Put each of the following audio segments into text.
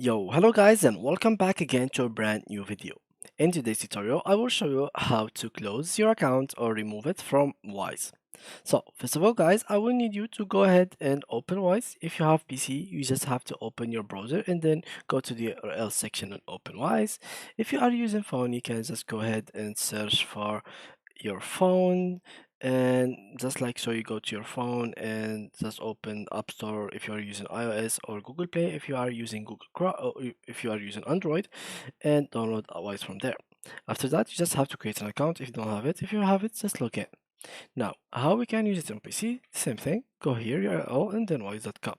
Yo, hello guys and welcome back again to a brand new video. In today's tutorial, I will show you how to close your account or remove it from Wise. So, first of all guys, I will need you to go ahead and open Wise. If you have PC, you just have to open your browser and then go to the URL section and open Wise. If you are using phone, you can just go ahead and search for your phone, and just like so you go to your phone and just open App Store if you are using iOS, or Google Play if you are using Google Chrome, or if you are using Android, and download Wise from there. After that, you just have to create an account if you don't have it. If you have it, just log in. Now, how we can use it on PC? Same thing. Go here, URL, and then wise.com.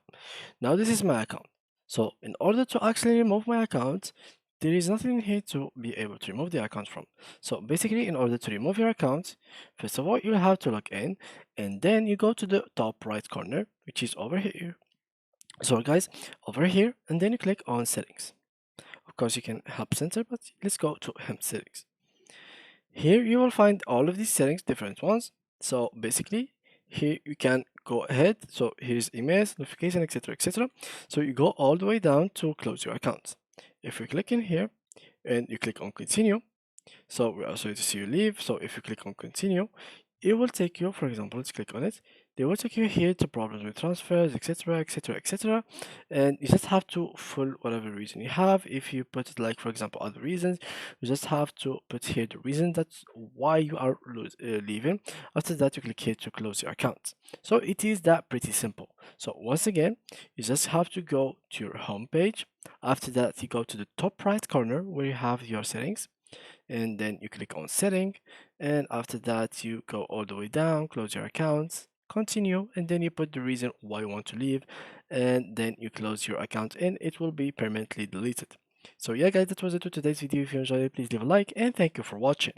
Now this is my account. So in order to actually remove my account, there is nothing here to be able to remove the account from. So basically, in order to remove your account, first of all, you'll have to log in, and then you go to the top right corner, which is over here. So guys, over here, and then you click on settings. Of course, you can help center, but let's go to help settings. Here you will find all of these settings, different ones. So basically, here you can go ahead. So here's emails, notification, etc., etc. So you go all the way down to close your account. If you click in here and you click on continue, so we are sorry to see you leave. So if you click on continue, it will take you, for example, let's click on it. They will take you here to problems with transfers, etc., etc., etc. And you just have to fill whatever reason you have. If you put it like, for example, other reasons, you just have to put here the reason that's why you are leaving. After that, you click here to close your account. So it is that pretty simple. So once again, you just have to go to your home page. After that, you go to the top right corner where you have your settings, and then you click on setting, and after that you go all the way down, close your accounts, continue, and then you put the reason why you want to leave, and then you close your account and it will be permanently deleted. So yeah guys, that was it for today's video. If you enjoyed it, please leave a like, and thank you for watching.